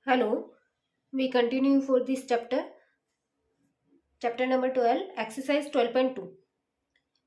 Hello, we continue for this chapter number 12, exercise 12.2.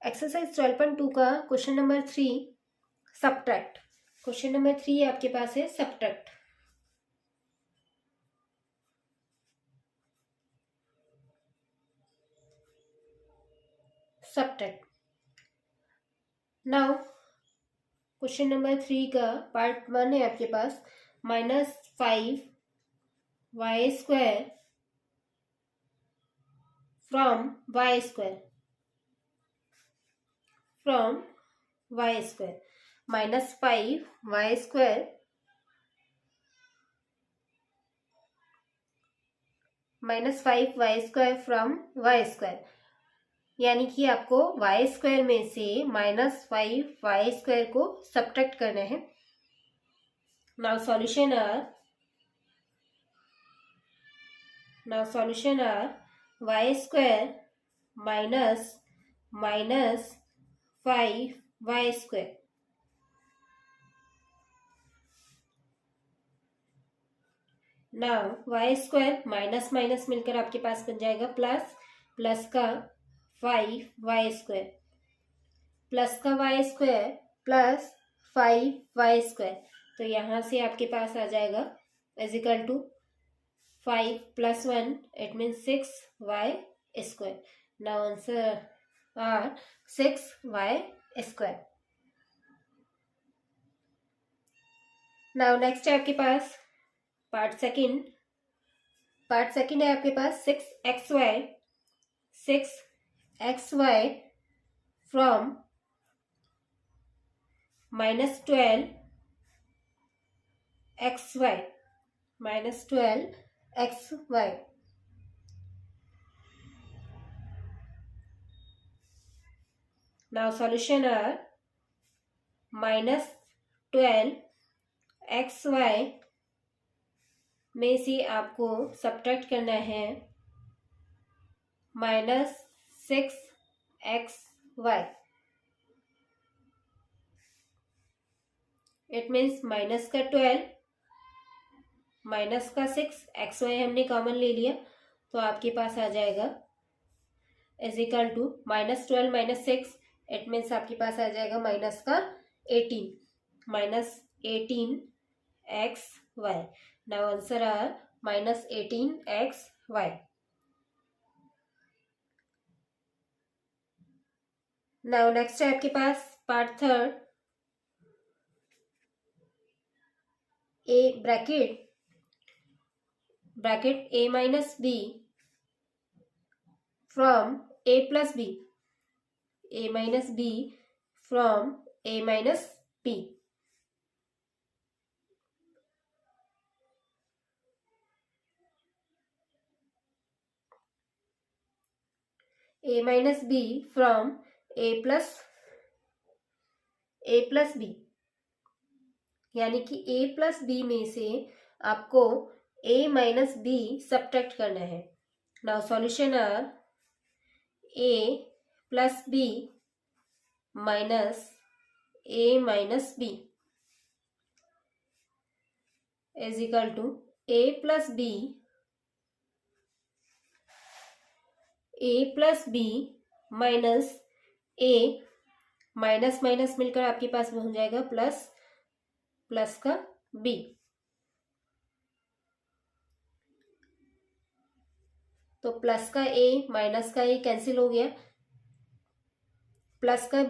Exercise 12.2 का question number 3 subtract. Question number 3 आपके पास है subtract. Subtract now question number 3 का part 1 है आपके पास -5y² from y² -5y² from y², यानी कि आपको y² में से -5y² को सब्ट्रैक्ट करना है। Now solution are y² minus 5y²। Now y² minus minus मिलकर आपके पास बन जाएगा प्लस, प्लस का 5y² प्लस का y² प्लस 5y², तो यहाँ से आपके पास आ जाएगा is equal to 5 + 1 it means 6y²। Now answer are 6y²। Now next है आपके पास पार्ट सेकंड है आपके पास 6xy from -12xy -12xy। Now solution are -12xy में से आपको सब्ट्रैक्ट करना है -6xy। इट मीन्स माइनस का 12 माइनस का 6xy हमने कॉमन ले लिया, तो आपके पास आ जाएगा is equal to -12 - 6 it means आपके पास आ जाएगा माइनस का 18xy। Now answer are -18xy। Now next है आपके पास part third a bracket a - b from a + b from a - b। a - b from a + b, यानी कि a + b में से आपको a - b सब्ट्रैक्ट करना है। Now solution are a + b minus a - b is equal to a + b minus a minus minus मिलकर आपके पास हो जाएगा प्लस, प्लस का b। तो प्लस का a माइनस का a कैंसिल हो गया, प्लस का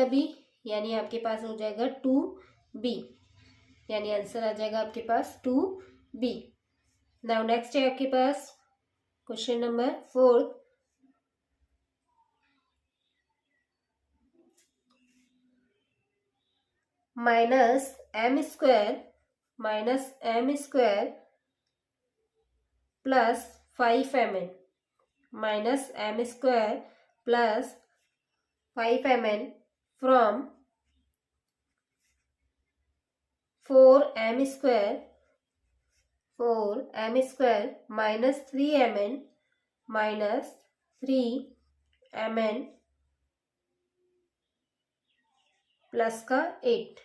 b यानी आपके पास हो जाएगा 2b, यानी आंसर आ जाएगा आपके पास 2b। नाउ नेक्स्ट है आपके पास question number 4 -m² plus 5mn -m² plus 5mn from 4m² minus 3mn plus का 8।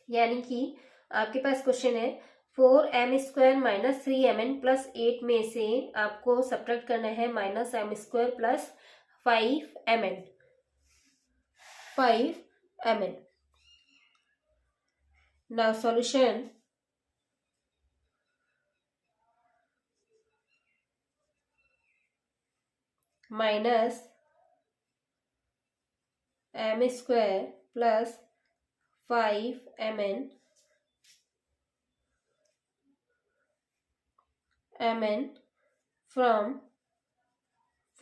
यानी कि आपके पास क्वेश्चन है 4m² माइनस 3mn प्लस 8 में से आपको सब्ट्रैक्ट करना है -m² plus 5mn 5mn। Now solution -m² plus 5mn from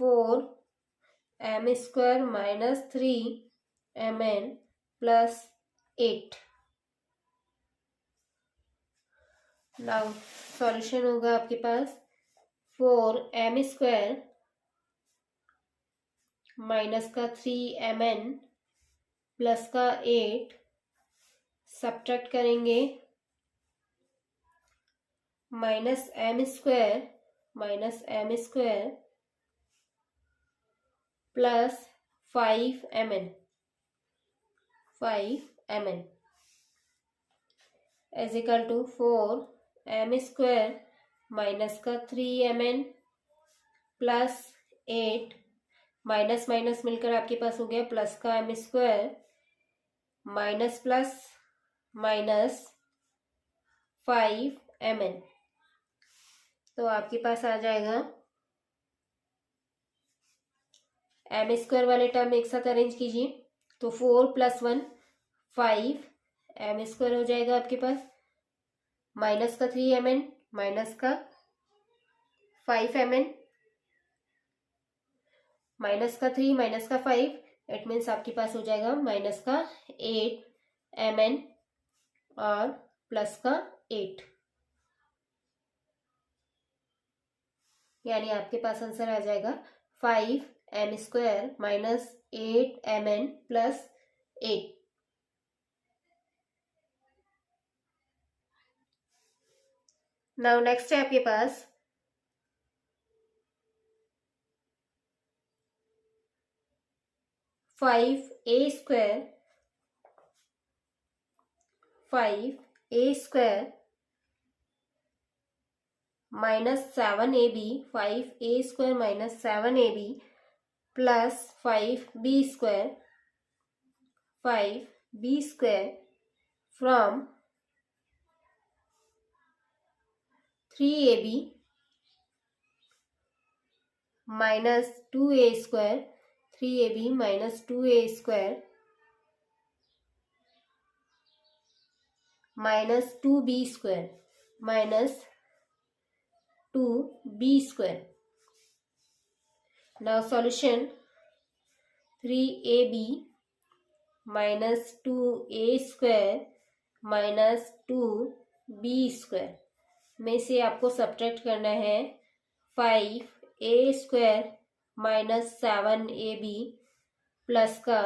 4m² minus 3mn plus 8। Now solution होगा आपके पास 4m² माइनस का 3mn प्लस का 8 सब्ट्रैक्ट करेंगे -m² plus 5mn is equal to 4m² minus का 3mn प्लस 8 माइनस माइनस मिलकर आपके पास हो गया प्लस का m² minus plus minus 5mn। तो आपके पास आ जाएगा m² वाले टर्म एक साथ अरेंज कीजिए तो 4 + 1 5 m² हो जाएगा आपके पास माइनस का 3mn माइनस का 5mn माइनस का 3 माइनस का 5 इट मीन्स आपके पास हो जाएगा माइनस का 8mn और प्लस का 8 यानी आपके पास आंसर आ जाएगा 5m² minus 8mn plus 8। Now next है आपके पास 5a² minus 7ab 5a² minus 7ab plus 5b² from 3ab minus 2a² 3ab minus 2a² minus 2b² minus 2b²। Now solution 3ab minus 2a² minus 2b² में से आपको subtract करना है 5a² minus 7ab plus का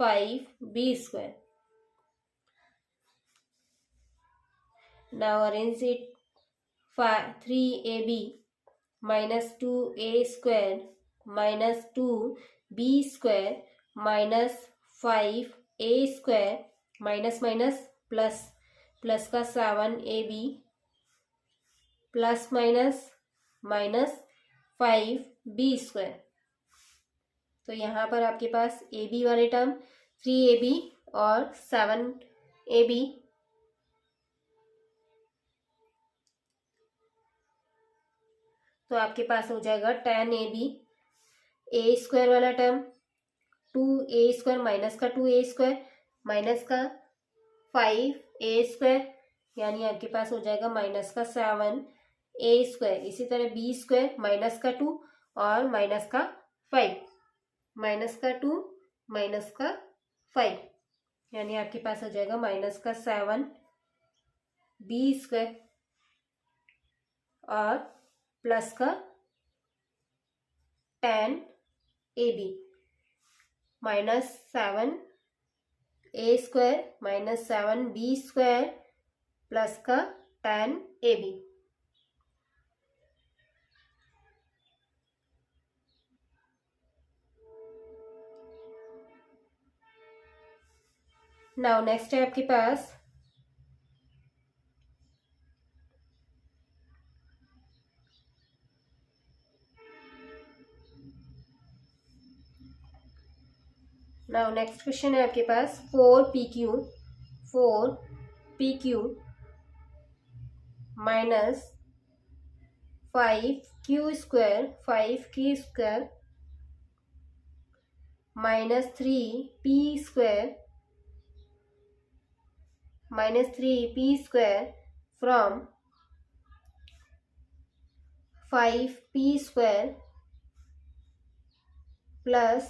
5b²। Now arrange it 3ab minus 2a² minus 2b² minus 5a² minus minus plus plus का 7ab plus minus minus 5b²। तो यहाँ पर आपके पास ab वाले टर्म 3ab और 7ab तो आपके पास हो जाएगा 10ab a² वाला टर्म 2a² माइनस का 2a² माइनस का 5a² यानी आपके पास हो जाएगा माइनस का 7a²। इसी तरह b² माइनस का 2 और माइनस का 5 माइनस का 2 माइनस का 5 यानी आपके पास हो जाएगा माइनस का 7b² और प्लस का 10ab minus 7a² minus 7b² plus का 10ab। नाउ नेक्स्ट है आपके पास नाउ नेक्स्ट क्वेश्चन है आपके पास 4pq minus 5q² minus 3p² from 5p² plus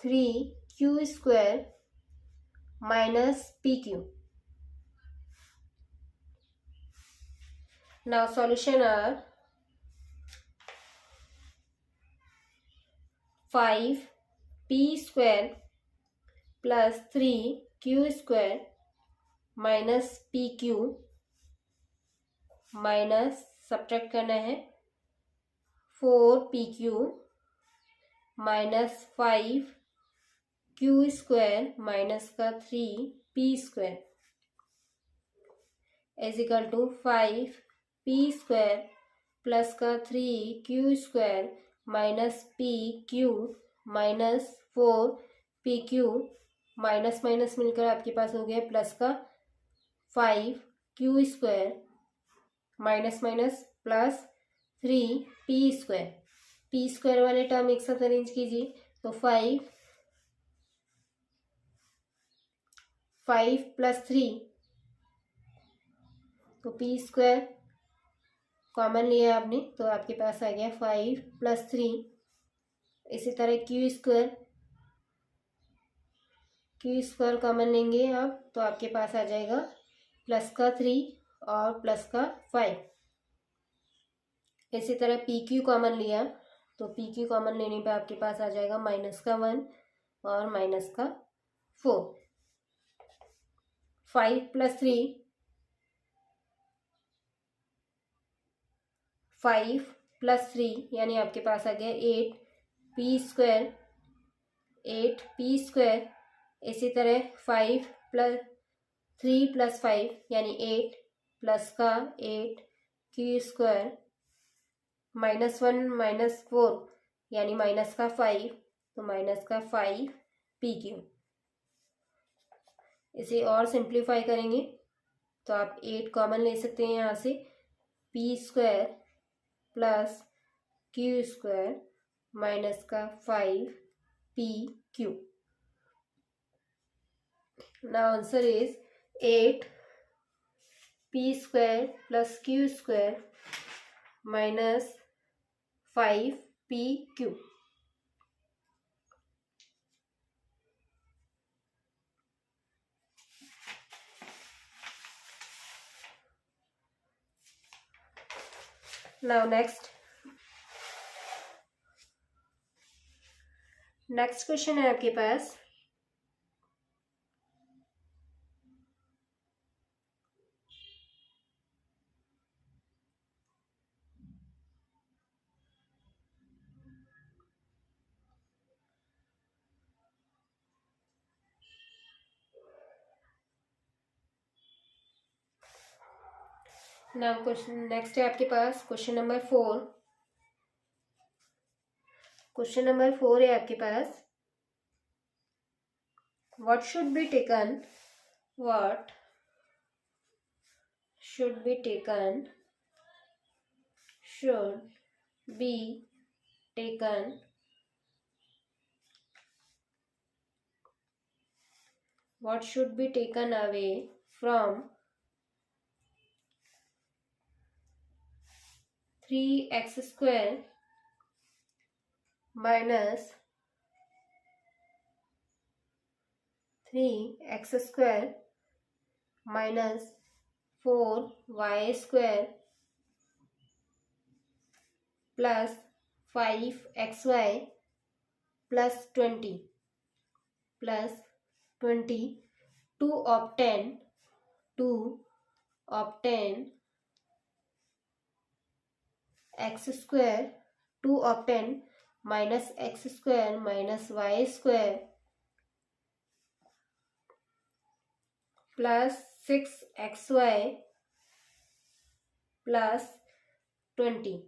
3q² minus pq. Now solution are 5p² plus 3q² minus pq minus subtract करना है 4pq minus 5q² minus का 3p² is equal to 5p² plus का 3q² minus pq minus 4pq minus minus मिलकर आपके पास हो गया plus का 5q² minus minus plus 3p²। p² वाले टर्म एक साथ अरेंज कीजिए तो 5 प्लस 3 तो p² कॉमन लिया आपने तो आपके पास आ गया 5 प्लस 3। इसी तरह q² कॉमन लेंगे आप तो आपके पास आ जाएगा प्लस का 3 और प्लस का 5। इसी तरह pq कॉमन लिया तो pq कॉमन लेने पे आपके पास आ जाएगा माइनस का 1 और माइनस का 4। 5 प्लस 3 5 प्लस 3 यानी आपके पास आ गया 8p²। इसी तरह 5 प्लस 3 प्लस 5 यानी 8 प्लस का 8q² माइनस 1 माइनस 4 यानी माइनस का 5 तो माइनस का 5pq। इसे और सिंप्लीफाई करेंगे तो आप 8 कॉमन ले सकते हैं यहाँ से p² प्लस q² माइनस का 5pq। Now answer is 8p² plus q² minus 5pq। Now next question है आपके पास नाउ क्वेश्चन नेक्स्ट है आपके पास क्वेश्चन नंबर 4। क्वेश्चन नंबर 4 है आपके पास what should be taken what should be taken what should be taken away from 3x² minus 3x² minus 4y² plus 5xy plus 20 to obtain x² to obtain minus x² minus y² plus 6xy plus 20.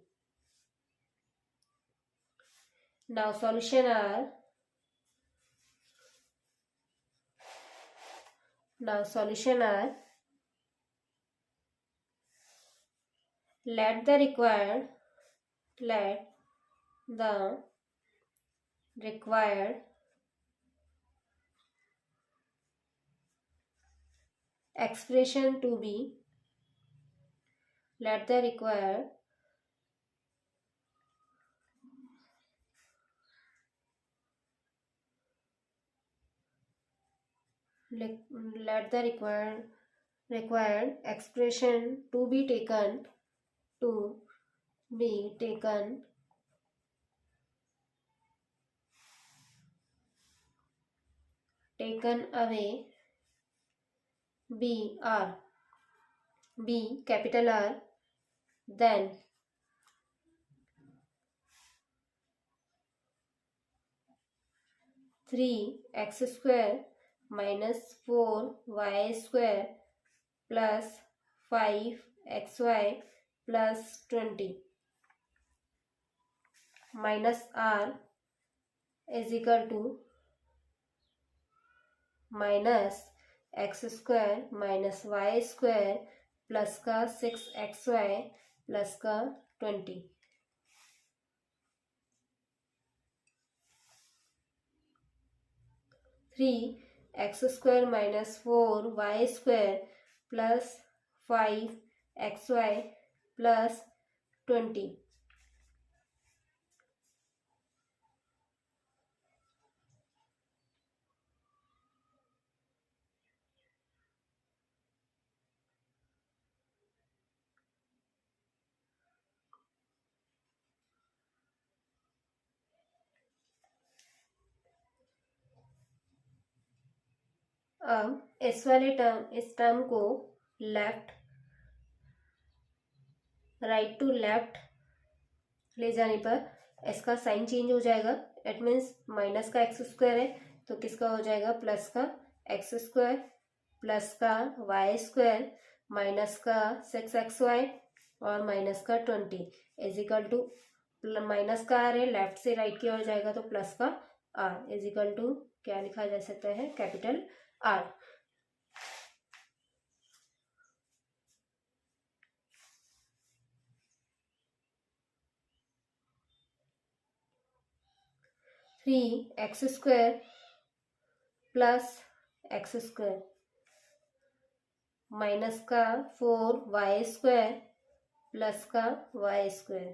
Now solution are Now solution are, let the required expression to be, let the required required expression to be taken away, be capital R, then 3x square minus 4y square plus 5xy plus 20 minus R is equal to minus x square minus y square plus का 6xy plus का 20. Three x square minus 4y square plus 5xy plus 20. अब इस term को right to left ले जाने पर इसका sign change हो जाएगा. इट मीन्स माइनस का एक्स स्क्वायर है तो किसका हो जाएगा, प्लस का एक्स स्क्वायर प्लस का वाई स्क्वायर माइनस का 6xy और माइनस का 20 इज इक्वल टू माइनस का आर है, लेफ्ट से राइट की ओर जाएगा तो प्लस का आर इज इक्वल टू क्या लिखा जा सकता है, capital R. Three x square plus x square minus का 4y स्क्वायर प्लस का y square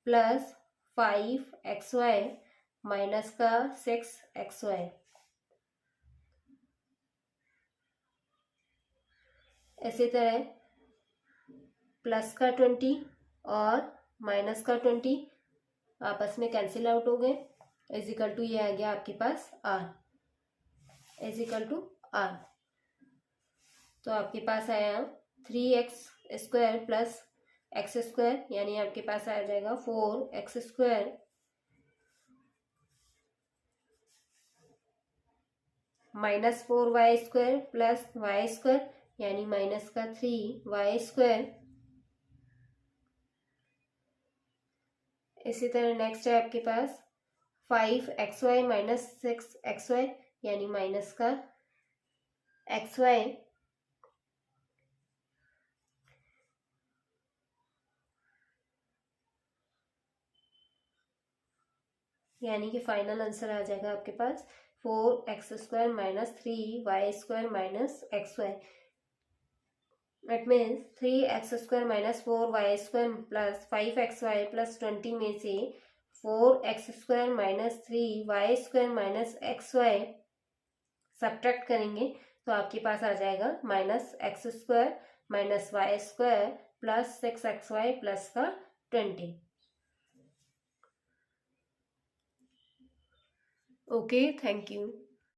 plus 5xy minus का 6xy. इसी तरह प्लस का 20 और माइनस का 20 आपस में कैंसिल आउट हो गए. इज इक्वल टू ये आ गया आपके पास R is equal to R. तो आपके पास आया 3x square plus x square, यानी आपके पास आ जाएगा 4x square minus 4y square plus y square, यानी माइनस का 3y स्क्वायर. इसी तरह नेक्स्ट है आपके पास 5xy माइनस 6xy, यानी माइनस का xy, यानी कि फाइनल आंसर आ जाएगा आपके पास 4x square minus 3y square minus xy. It means 3x square minus 4y square plus 5xy plus 20 में से 4x square minus 3y square minus xy subtract करेंगे तो आपके पास आ जाएगा minus X square minus Y square plus 6xy plus का 20. Okay, thank you.